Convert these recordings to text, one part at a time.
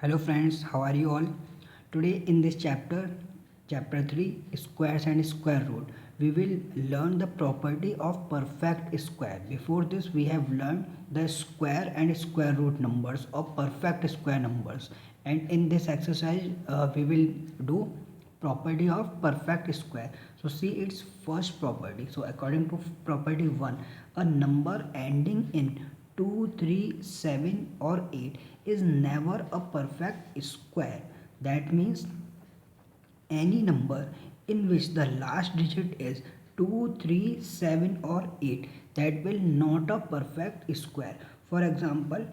Hello friends, how are you all? Today in this chapter 3, squares and square root, we will learn the property of perfect square. Before this we have learned the square and square root numbers of perfect square numbers, and in this exercise we will do property of perfect square. So see its first property. So according to property 1, a number ending in 2, 3, 7 or 8 is never a perfect square. That means any number in which the last digit is 2, 3, 7 or 8, that will not a perfect square. For example,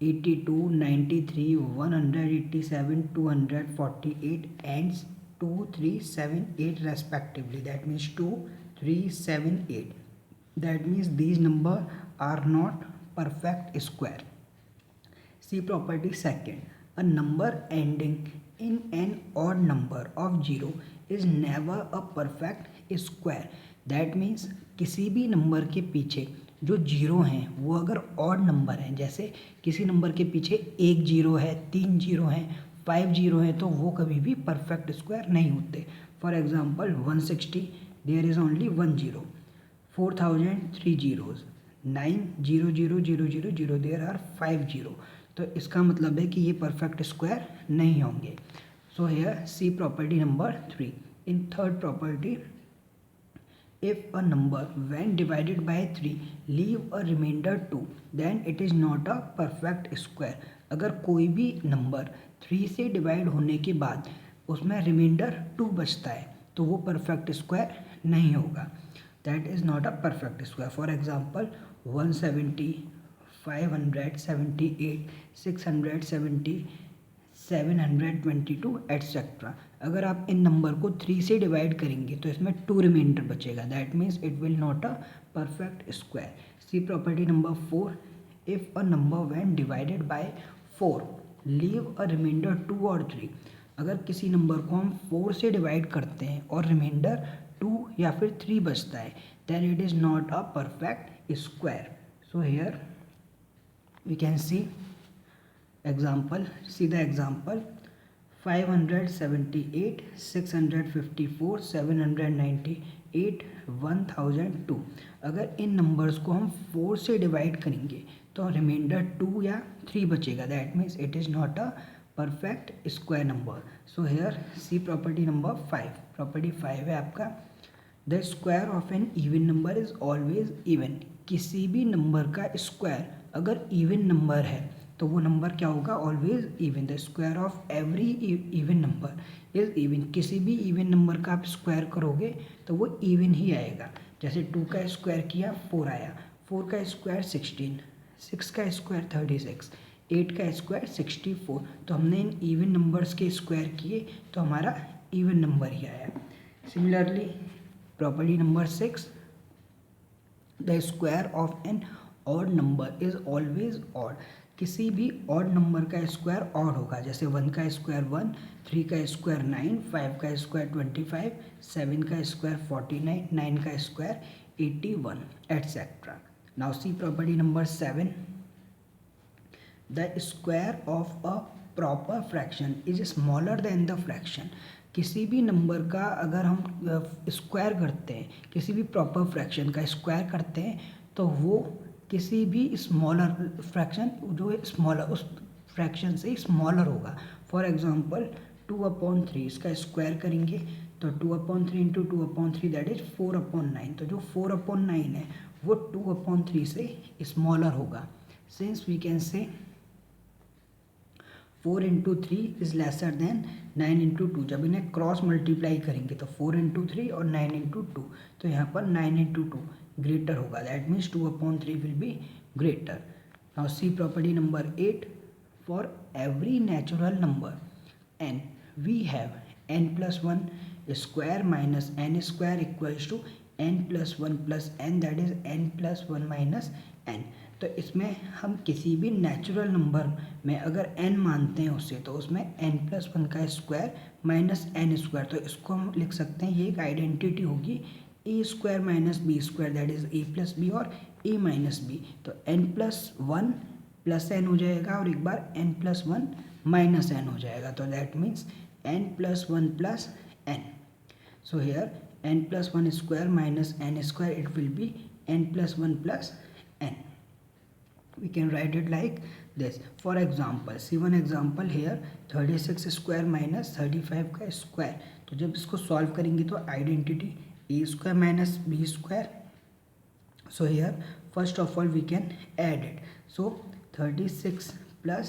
82, 93, 187, 248 ends 2, 3, 7, 8 respectively. That means 2, 3, 7, 8. That means these numbers are not perfect square. See property second. A number ending in an odd number of 0 is never a perfect square. That means किसी भी number के पीछे जो zero हैं वो अगर odd number हैं, जैसे किसी नंबर के पीछे एक जीरो है, तीन जीरो हैं, फाइव जीरो हैं, तो वो कभी भी परफेक्ट स्क्वायर नहीं होते. For example 160 there is only one zero. 4000 three zeros. 9000000 there are 5 zero. तो इसका मतलब है कि ये परफेक्ट स्क्वायर नहीं होंगे. So here see property number 3. In third property, if a number when divided by 3 leave a remainder 2 then it is not a perfect square. अगर कोई भी नंबर 3 से डिवाइड होने के बाद उसमें रिमाइंडर 2 बचता है तो वो परफेक्ट स्क्वायर नहीं होगा. That is not a perfect square. For example 170, 578, 670, 722 etcetera. अगर आप इन नंबर को 3 से डिवाइड करेंगे तो इसमें 2 रिमाइंडर बचेगा. That means it will not a perfect square. See property number 4. If a number when divided by 4 leave a remainder 2 और 3. अगर किसी नंबर को हम 4 से डिवाइड करते हैं और रिमाइंडर 2 या फिर 3 बचता है, then it is not a perfect square. So here we can see example. See the example: 578, 654, 798, 1002. अगर इन नंबर्स को हम 4 से डिवाइड करेंगे तो रिमाइंडर 2 या 3 बचेगा. That means it is not a perfect square number. So here see property number 5. Property 5 है आपका, the square of an even number is always even. किसी भी नंबर का स्क्वायर अगर इवन नंबर है तो वो नंबर क्या होगा? Always even. The square of every even number is even. किसी भी इवन नंबर का आप स्क्वायर करोगे तो वो इवन ही आएगा. जैसे 2 का स्क्वायर किया 4 आया, 4 का स्क्वायर 16, 6 का स्क्वायर 36, 8 का स्क्वायर 64. तो हमने इन इवन नंबर्स के स्क्वायर किए तो हमारा इवन नंबर ही आया. Similarly property number 6, the square of an odd number is always odd. किसी भी ऑड नंबर का स्क्वायर ऑड होगा. जैसे 1 का स्क्वायर 1, 3 का स्क्वायर 9, 5 का स्क्वायर 25, 7 का स्क्वायर 49, 9 का square 81 etcetera. Now see property number 7, the square of a proper fraction is smaller than the fraction. किसी भी नंबर का अगर हम स्क्वायर करते हैं, किसी भी प्रॉपर फ्रैक्शन का स्क्वायर करते हैं तो वो किसी भी स्मॉलर फ्रैक्शन जो स्मॉलर उस फ्रैक्शन से स्मॉलर होगा. फॉर एग्जांपल 2/3 इसका स्क्वायर करेंगे तो 2/3 इंटू 2/3 दैट इज 4/9. तो जो 4/9 है वो 2/3 से स्मॉलर होगा. Since we can say 4 into 3 is lesser than 9 into 2. जब इन्हें क्रॉस मल्टीप्लाई करेंगे तो 4 इंटू 3 और 9 इंटू 2, तो यहाँ पर 9 इंटू 2 ग्रेटर होगा. That means 2/3 will be greater. Now see property number 8, for every natural number n we have n+1 square minus n square equals to n+1 plus n, that is n+1 minus n. तो इसमें हम किसी भी natural number में अगर n मानते हैं उससे तो उसमें n+1 का स्क्वायर माइनस n स्क्वायर. तो इसको हम लिख सकते हैं, ये एक आइडेंटिटी होगी, a square minus b square that is a plus b और a माइनस बी. तो n+1 प्लस एन हो जाएगा और एक बार n plus one minus n हो जाएगा, तो that means n plus one plus n. So here n plus 1 square minus n square, it will be n plus 1 plus n. We can write it like this. For example, see one example here, 36 square minus 35 का square. तो जब इसको solve करेंगे तो identity a square minus b square. So here first of all we can add it. So 36 plus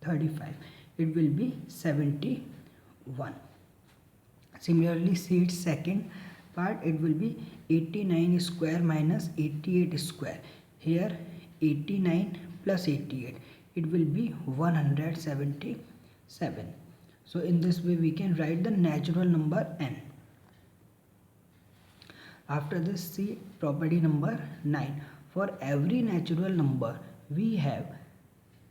35, it will be 71. Similarly, see its second part, it will be 89 square minus 88 square. Here 89 plus 88, it will be 177. So in this way we can write the natural number n. After this, see property number 9. For every natural number we have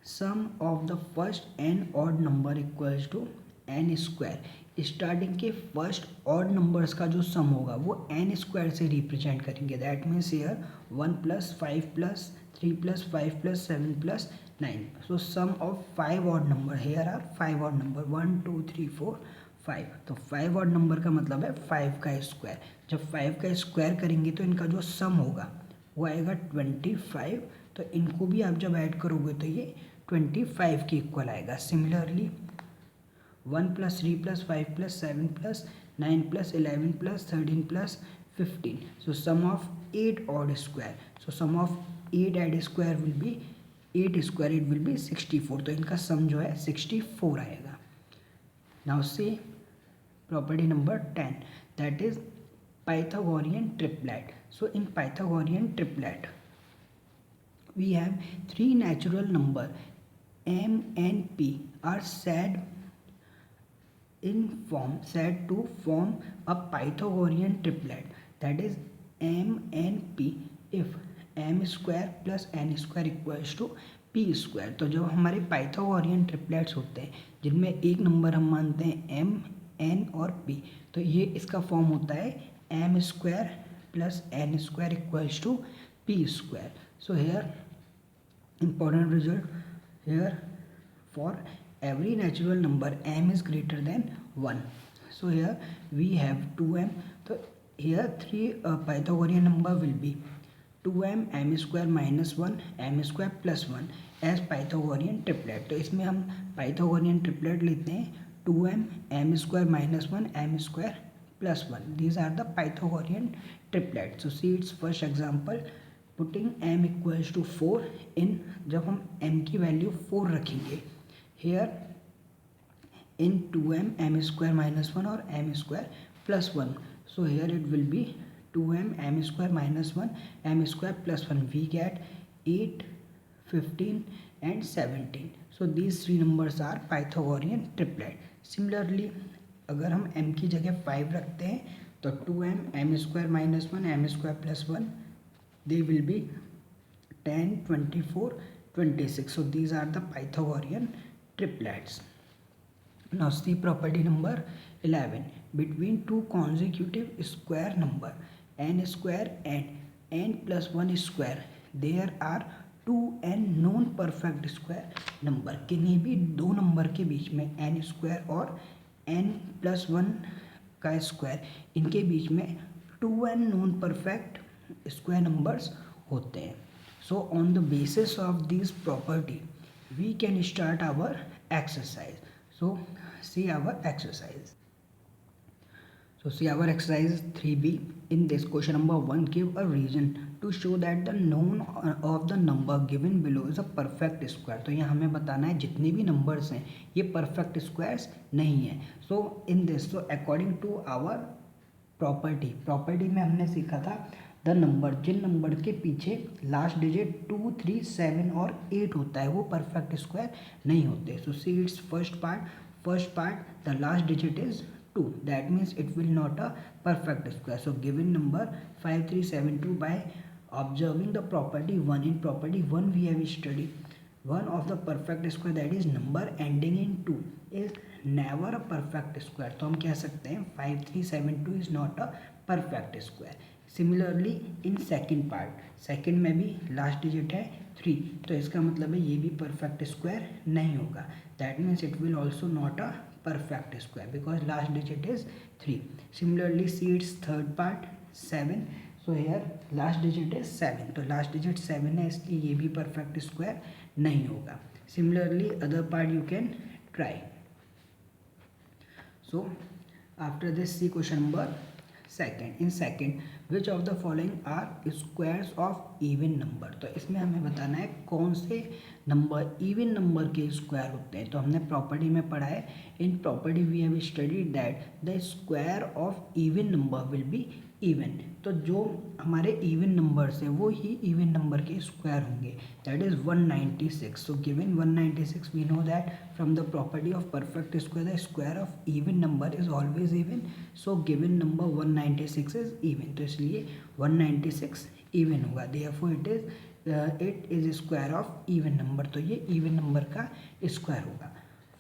sum of the first n odd number equals to n square. Starting के first odd numbers का जो sum होगा वो n square से represent करेंगे. That means here 1 plus 5 plus 3 plus 5 plus 7 plus 9. So sum of 5 odd number, here are 5 odd number 1 2 3 4 5. तो 5 odd number का मतलब है 5 का स्क्वायर. जब 5 का स्क्वायर करेंगे तो इनका जो सम होगा वो आएगा 25. तो इनको भी आप जब ऐड करोगे तो ये 25 के इक्वल आएगा. Similarly 1 plus 3 plus 5 plus 7 plus 9 plus 11 plus 13 plus 15. So sum of 8 odd square. So sum of 8 add square will be 8 square, it will be 64. तो इनका सम जो है 64 आएगा. Now see property number 10, that is Pythagorean triplet. So in Pythagorean triplet we have three natural number m and p are said to form a Pythagorean triplet, that is m and p if m square plus n square equals to p square. तो जब हमारे Pythagorean triplets होते हैं जिनमें एक number हम मानते हैं m, n और p, तो ये इसका फॉर्म होता है m square plus n square equals to p square. So here important result, here for every natural number m is greater than 1. So here we have 2m. So here three Pythagorean number will be 2m, m square minus 1, m square plus 1 as Pythagorean triplet. तो इसमें हम Pythagorean triplet लेते हैं 2m, m square minus 1, m square plus 1. These are the Pythagorean triplets. So see its first example, putting m equals to 4 in, जब हम m की value 4 रखेंगे, here in 2m, m square minus 1 or m square plus 1. So here it will be 2m, m square minus 1, m square plus 1. We get 8, 15 and 17. So these three numbers are Pythagorean triplet. Similarly अगर हम m की जगह 5 रखते हैं तो 2m, m square minus 1, m square plus 1, they will be 10, 24, 26. So these are the Pythagorean triplets. Now see property number 11. Between two consecutive square number n square and n plus 1 square, there are two n non perfect square number. किन्हीं भी दो number के बीच में n square और n plus 1 का square, इनके बीच में 2n non perfect square numbers होते हैं. So on the basis of this property we can start our exercise. So see our exercise. So see our exercise 3b. In this question number 1, give a reason to show that the known of the number given below is a perfect square. तो यहाँ हमें बताना है जितने भी numbers हैं ये perfect squares नहीं है. So in this, so according to our property में हमने सीखा था द नंबर, जिन नंबर के पीछे लास्ट डिजिट 2, 3, 7 और 8 होता है वो परफेक्ट स्क्वायर नहीं होते. So see it's first part the last digit is 2, that means it will not a perfect square. So given number 5372 by observing the property 1. In property 1 we have studied one of the perfect square, that is number ending in 2 is never a perfect square. तो हम कह सकते हैं 5372 is not a perfect square. Similarly in second part, second में भी last digit है 3, तो इसका मतलब है ये भी परफेक्ट स्क्वायर नहीं होगा. That means it will also not a perfect square because last digit is 3. Similarly see its third part 7. So here last digit is 7, तो last digit 7 है इसलिए ये भी perfect square नहीं होगा. Similarly other part you can try. So after this see question number second. In second which of the following are squares of even number. तो इसमें हमें बताना है कौन से नंबर इवन नंबर के स्क्वायर होते हैं. तो हमने प्रॉपर्टी में पढ़ा है, in property we have studied that the square of even number will be even. तो जो हमारे इवन नंबर्स हैं वो ही इवन नंबर के स्क्वायर होंगे. That is 196. So given 196 we know that from the property of perfect square the square of even number is always even. So given number 196 is even, तो इसलिए 196 even होगा. Therefore it is square of even number, तो ये even number का square होगा.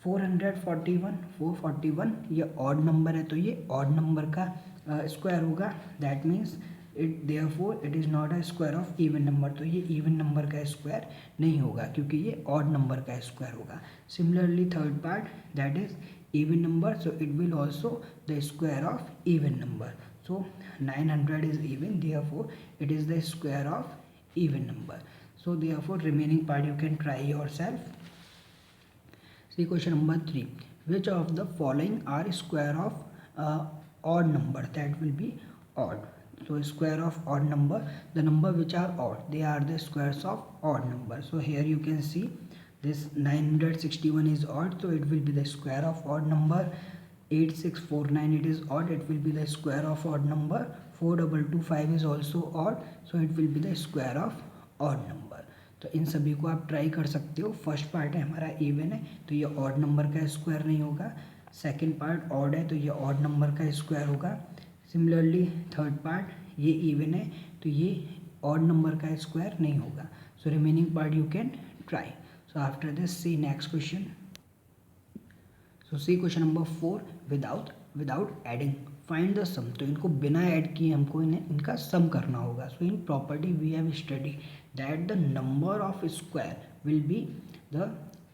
441 ये odd number है तो ये ऑड नंबर का स्क्वायर होगा. That means it therefore it is not a square of even number, तो ये इवन नंबर का स्क्वायर नहीं होगा क्योंकि ये ऑड नंबर का स्क्वायर होगा. Similarly third part that is even number, so it will also the square of even number. So 900 is even, therefore it is the square of even number. So therefore remaining part you can try yourself. See question number 3. Which of the following are square of odd number? That will be odd. So square of odd number, the number which are odd, they are the squares of odd number. So here you can see this 961 is odd, so it will be the square of odd number. 8649 it is odd, it will be the square of odd number. 4225 is also odd, so it will be the square of odd number. तो इन सभी को आप try कर सकते हो. First part है हमारा even है तो ये ऑड नंबर का स्क्वायर नहीं होगा. सेकंड पार्ट ऑड है तो ये ऑड नंबर का स्क्वायर होगा. सिमिलरली थर्ड पार्ट ये इवन है तो ये ऑड नंबर का स्क्वायर नहीं होगा. So remaining part you can try. So after this see next question. So see question number 4. without adding find the sum. तो इनको बिना ऐड किए हमको इनका सम करना होगा. So in property we have studied that the number of square will be the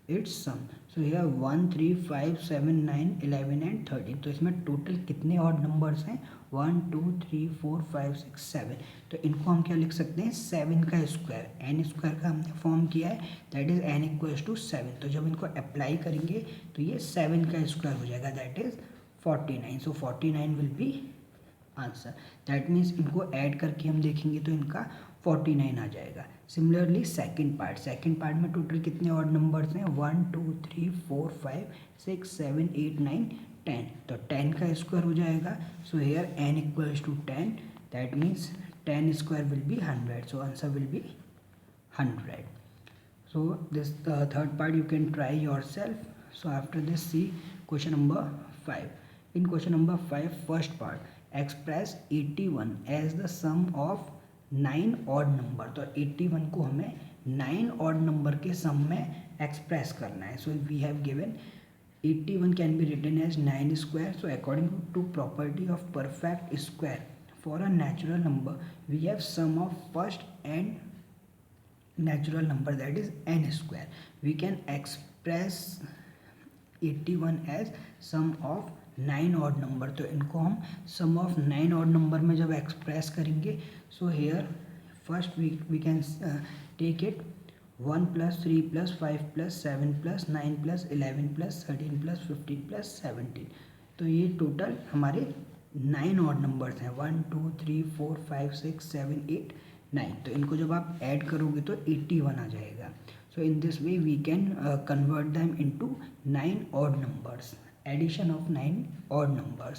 its sum. So here 1 3 5 7 9 11 and 13. तो इसमें टोटल कितने ऑड नंबर्स हैं? 1 2 3 4 5 6 7. तो इनको हम क्या लिख सकते हैं? 7 का स्क्वायर. एन स्क्वायर का हमने फॉर्म किया है that is n equals to 7. तो जब इनको अप्लाई करेंगे तो ये 7 का स्क्वायर हो जाएगा that is 49. So 49 will be answer. That means इनको ऐड करके हम देखेंगे तो इनका 49 आ जाएगा. सिमिलरली सेकंड पार्ट में टोटल कितने ऑड नंबर्स हैं? 1 2 3 4 5 6 7 8 9 10. तो 10 का स्क्वायर हो जाएगा. So here n equals to 10 that means 10 square will be 100. So answer will be 100. So this third part you can try yourself. So after this see question number 5. In question number 5 first part express 81 as the sum of 9 odd number. तो 81 को हमें 9 odd number के sum में express करना है. So we have given 81 can be written as 9 square. So according to property of perfect square for a natural number we have sum of first and natural number that is n square. We can express 81 as sum of 9 odd number. तो इनको हम sum of 9 odd number में जब express करेंगे so here first we can take it 1 plus 3 plus 5 plus 7 plus 9 plus 11 plus 13 plus 15 plus 17. तो ये total हमारे 9 odd numbers हैं 1 2 3 4 5 6 7 8 9. तो इनको जब आप ऐड करोगे तो 81 आ जाएगा. So in this way we can convert them into 9 odd numbers. Addition of 9 odd numbers.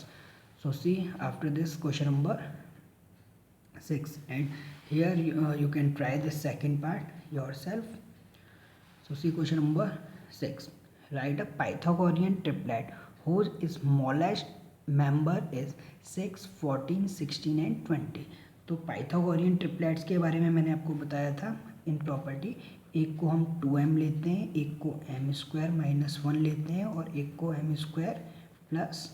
So see after this question number 6 and here you can try the second part yourself. So see question number 6. Write a Pythagorean triplet whose smallest member is 6, 14, 16 and 20. तो Pythagorean triplets के बारे में मैंने आपको बताया था in property. एक को हम 2m लेते हैं, एक को m² - 1 लेते हैं और एक को m² +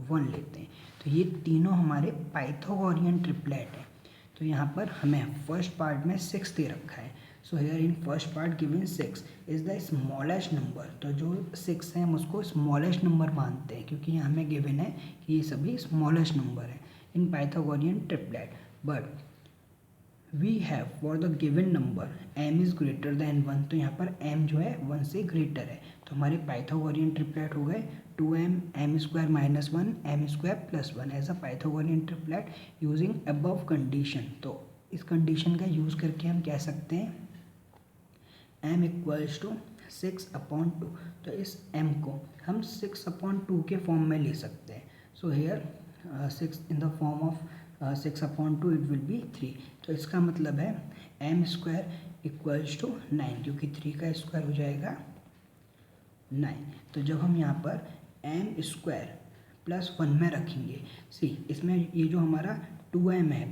1 लेते हैं। तो ये तीनों हमारे पाइथागोरियन ट्रिपलेट हैं। तो यहाँ पर हमें फर्स्ट पार्ट में 6 दे रखा है। So here in first part given 6 is the smallest number. तो जो 6 है हम उसको स्मॉलेस्ट नंबर मानते हैं, क्योंकि यहाँ हमें गिवन है कि ये सभी स्मॉलेस्ट नंबर हैं in Pythagorean triplet. But we have for the given number m is greater than 1। तो यहाँ पर m जो है 1 से ग्रेटर है। तो हमारे पाइथागोरियन ट्रिपलेट हो गए 2m m square minus 1 m square plus 1 as a Pythagorean triplet using above condition. तो इस कंडीशन का यूज़ करके हम कह सकते हैं m इक्वल्स टू 6/2। तो इस m को हम 6/2 के फॉर्म में ले सकते हैं। So hair 6 in the form of 6/2 it will be 3। तो इसका मतलब है m स्क्वायर इक्वल्स टू 9, क्योंकि 3 का स्क्वायर हो जाएगा 9। तो जब हम यहाँ पर m स्क्वायर प्लस 1 में रखेंगे, इसमें ये जो हमारा 2m है,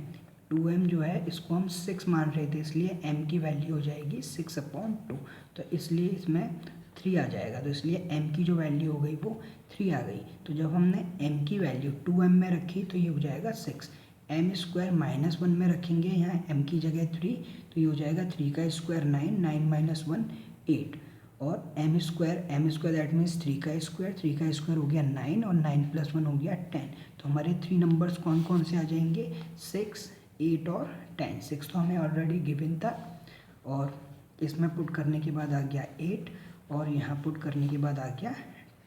2m जो है इसको हम 6 मान रहे थे, इसलिए m की वैल्यू हो जाएगी 6/2। तो इसलिए इसमें 3 आ जाएगा। तो इसलिए m की जो वैल्यू हो गई वो 3 आ गई। तो जब हमने m की वैल्यू 2m में रखी तो ये हो जाएगा 6। m स्क्वायर माइनस 1 में रखेंगे, यहाँ m की जगह 3, तो ये हो जाएगा 3 का स्क्वायर 9, 9 माइनस 1 8। और m स्क्वायर दैट मीन्स 3 का स्क्वायर हो गया 9 और 9 प्लस 1 हो गया 10। तो हमारे 3 नंबर्स कौन कौन से आ जाएंगे, 6, 8 और 10। 6 तो हमें ऑलरेडी गिवन था और इसमें पुट करने के बाद आ गया 8 और यहाँ पुट करने के बाद आ गया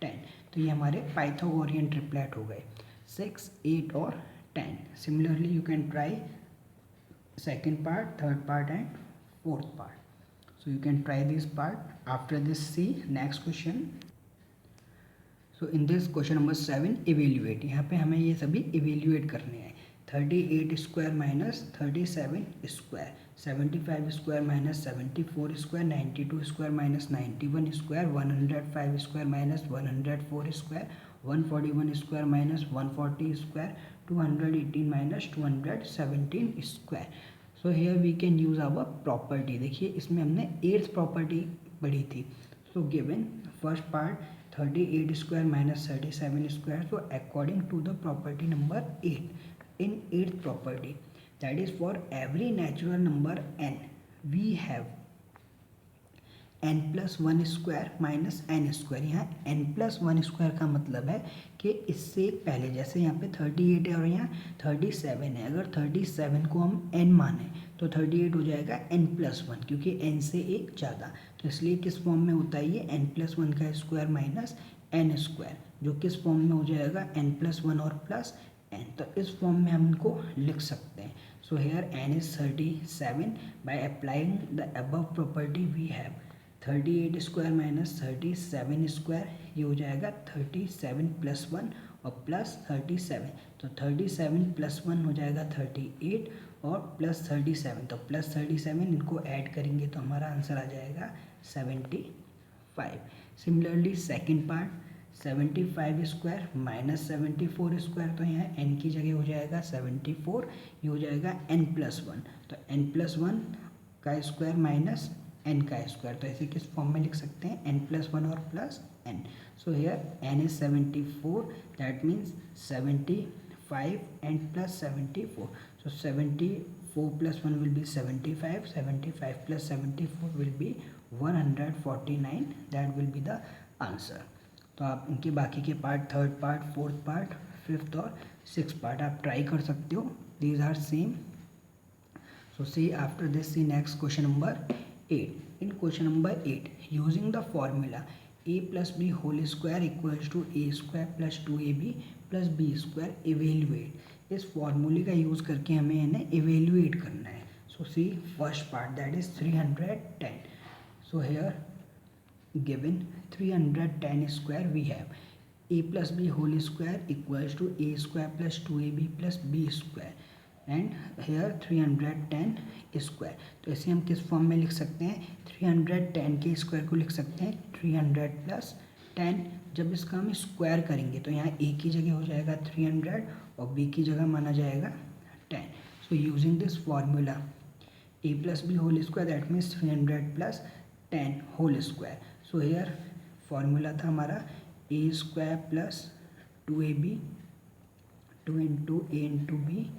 10। तो ये हमारे पाइथागोरियन ट्रिपलेट हो गए 6, 8 और 10. Similarly, you can try second part, third part and fourth part. So you can try this part. After this, see next question. So in this question number 7, evaluate. यहाँ पे हमें ये सभी evaluate करने हैं। 38 square minus 37 square, 75 square minus 74 square, 92 square minus 91 square, 105 square minus 104 square, 141 square minus 140 square, 218 minus 217 square. So here we can use our property. देखिए इसमें हमने 8th प्रॉपर्टी पढ़ी थी। So given first part 38 square minus 37 square. So according to the property number 8 in 8th property, that is for every natural number n we have n plus 1 square minus n square. यहाँ n plus 1 square का मतलब है कि इससे पहले, जैसे यहाँ पे 38 है और यहाँ 37 है, अगर 37 को हम n माने तो 38 हो जाएगा n plus 1, क्योंकि n से एक ज़्यादा। तो इसलिए किस फॉर्म में होता है ये n plus 1 का स्क्वायर माइनस n स्क्वायर, जो किस फॉर्म में हो जाएगा n plus 1 और प्लस n। तो इस फॉर्म में हम इनको लिख सकते हैं। So here n is 37। By applying the above property we have 38 square minus 37 square, ये हो जाएगा 37 प्लस 1 और प्लस 37। तो 37 प्लस 1 हो जाएगा 38 और प्लस 37, तो प्लस 37 इनको ऐड करेंगे तो हमारा आंसर आ जाएगा 75। Similarly second part 75 square minus 74 square, तो यहाँ n की जगह हो जाएगा 74, ये हो जाएगा n प्लस 1। तो n प्लस 1 का स्क्वायर माइनस n का स्क्वायर, तो ऐसे किस फॉर्म में लिख सकते हैं n प्लस 1 और plus n। So here n is 74, that means 75 and plus 74. So 74 plus 1 will be 75, 75 plus 74 will be 149, that will be the answer. तो आप इनके बाकी के part, third part, fourth part, fifth और सिक्स पार्ट आप try कर सकते हो। These are same. So see after this, see next question number 8. In question number 8, using the formula a plus b whole square equals to a square plus 2ab plus b square, evaluate. इस फॉर्मूले का use करके हमें इन्हें evaluate करना है। So see first part, that is 310. So here given 310 square we have a plus b whole square equals to a square plus 2ab plus b square and here 310 square. तो ऐसे हम किस form में लिख सकते हैं, 310 के स्क्वायर को लिख सकते हैं 300 प्लस 10। जब इसका हम स्क्वायर करेंगे तो यहाँ a की जगह हो जाएगा 300 और b की जगह माना जाएगा 10। So using this formula a plus b whole square, that means 300 plus 10 whole square. So here formula था हमारा a square plus 2ab 2 into a into b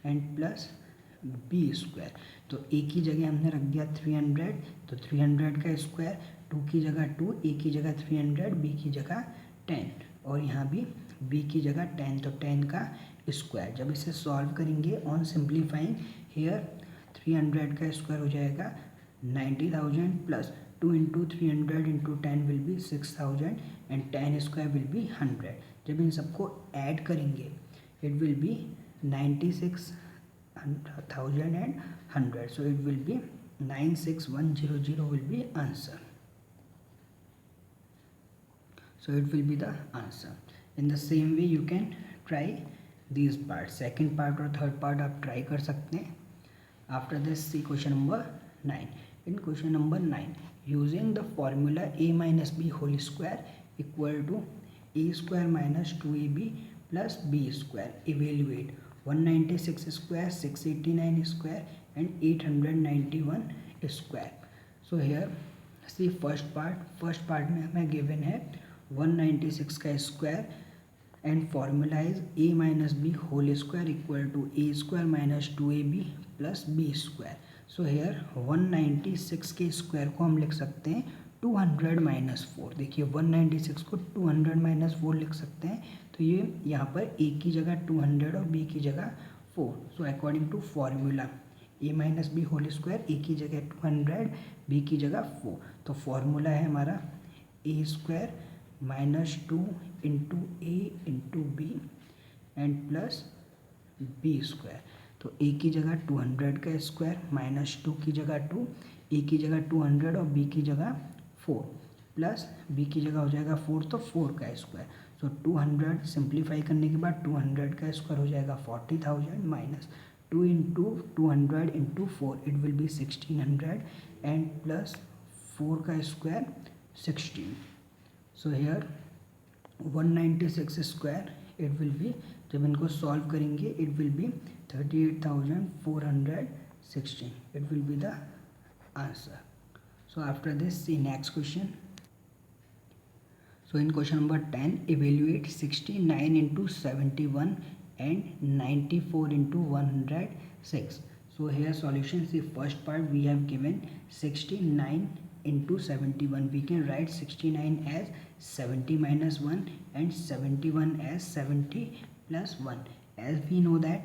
and plus b square. तो ए की जगह हमने रख दिया 300, तो 300 का स्क्वायर, 2 की जगह 2, ए की जगह 300, बी की जगह 10 और यहाँ भी बी की जगह 10, तो 10 का स्क्वायर। जब इसे सॉल्व करेंगे ऑन सिंप्लीफाइंग हेयर 300 का स्क्वायर हो जाएगा 90,000 plus 2 into 300 into 10 will be 6,000 and 10 square will be 100। जब इन सबको ऐड करेंगे it will be 96,000 and 100, so it will be 96100 will be answer. So it will be the answer. In the same way you can try these parts, second part और third part आप try कर सकते हैं. After this see question number 9. In question number 9, using the formula a minus b whole square equal to a square minus 2ab plus b square, evaluate 196 square, 689 square and 891 square. So here see first part में हमें given है 196 का square and formula is a minus b whole square equal to a square minus 2ab plus b square. So here 196 के square को हम लिख सकते हैं 200 माइनस 4. देखिए 196 को 200 माइनस 4 लिख सकते हैं, तो ये यहाँ पर a की जगह 200 और b की जगह 4. So according to formula a minus b whole square, a की जगह 200, b की जगह 4. तो फॉर्मूला है हमारा a square minus 2 into a into b and plus b square. तो a की जगह 200 का स्क्वायर माइनस 2 की जगह 2, a की जगह 200 और b की जगह 4 प्लस b की जगह हो जाएगा 4, तो 4 का स्क्वायर. सो 200 सिंप्लीफाई करने के बाद 200 का स्क्वायर हो जाएगा 40,000 minus 2 into 200 into 4 it will be 1600 and plus 4 का square 16. So here 196 square it will be, जब इनको सॉल्व करेंगे it will be 38,416. It will be the answer. So after this see next question. So in question number 10, evaluate 69 into 71 and 94 into 106. So here solution, see first part we have given 69 into 71. We can write 69 as 70 minus 1 and 71 as 70 plus 1. As we know that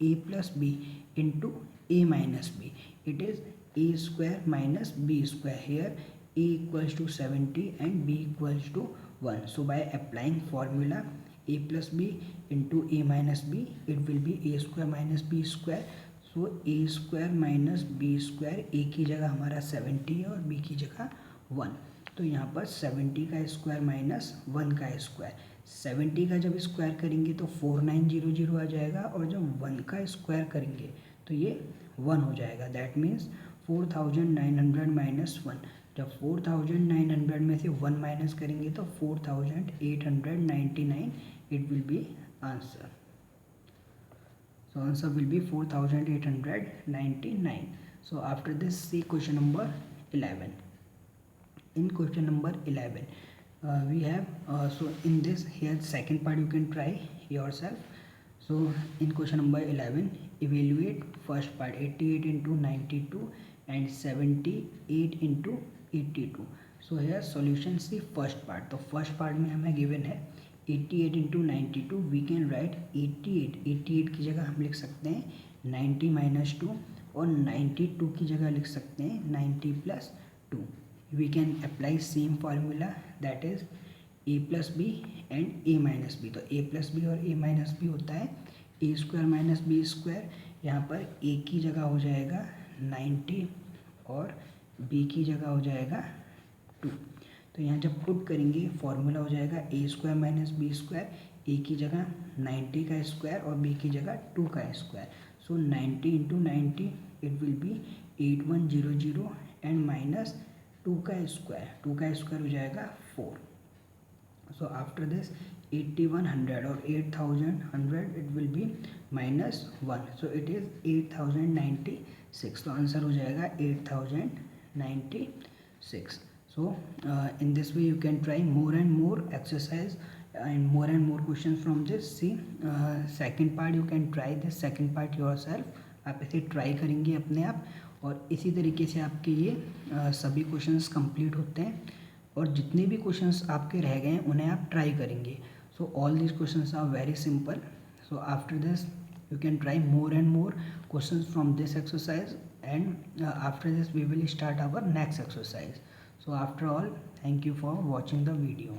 a plus b into a minus b, it is a square minus b square. Here a equals to 70 and b equals to 1. So by applying formula a plus b into a minus b, it will be a square minus b square. So a square minus b square, a की जगह हमारा 70 है और b की जगह 1. तो यहाँ पर 70 का स्क्वायर माइनस 1 का स्क्वायर, 70 का जब स्क्वायर करेंगे तो 4900 आ जाएगा और जब 1 का स्क्वायर करेंगे तो ये 1 हो जाएगा. That means 4900 minus 1. जब 4900 में से 1 माइनस करेंगे तो 4899 it will be answer. So answer will be 4899. So after this see question number 11. In question number 11 we have so in this here second part you can try yourself. So in question number 11 evaluate first part 88 into 92 and 78 into 82. So here solution see first part. तो first part में हमें given है 88 into 92. We can write 88 की जगह हम लिख सकते हैं 90 minus 2 और 92 की जगह लिख सकते हैं 90 plus 2. We can apply same formula that is a plus b and a minus b. तो a plus b और a minus b होता है a square minus b square. यहाँ पर a की जगह हो जाएगा 90 और b की जगह हो जाएगा 2. तो यहाँ जब पुट करेंगे फॉर्मूला हो जाएगा a square minus b square, a की जगह 90 का स्क्वायर और b की जगह 2 का square. So 90 into 90 it will be 8100 and minus 2 का स्क्वायर, 2 का स्क्वायर हो जाएगा 4. सो आफ्टर दिस 8100 और 8100 it will be minus 1. So it is 8096. तो आंसर हो जाएगा 8096. So in this way you can try more and more exercise and more questions from this. See, second part you can try this second part yourself. आप इसे try करेंगे अपने आप, और इसी तरीके से आपके ये सभी क्वेश्चंस कंप्लीट होते हैं, और जितने भी क्वेश्चंस आपके रह गए हैं उन्हें आप ट्राई करेंगे. So all these questions are very simple. So after this you can try more and more questions from this exercise, and after this we will start our next exercise. So after all, thank you for watching the video.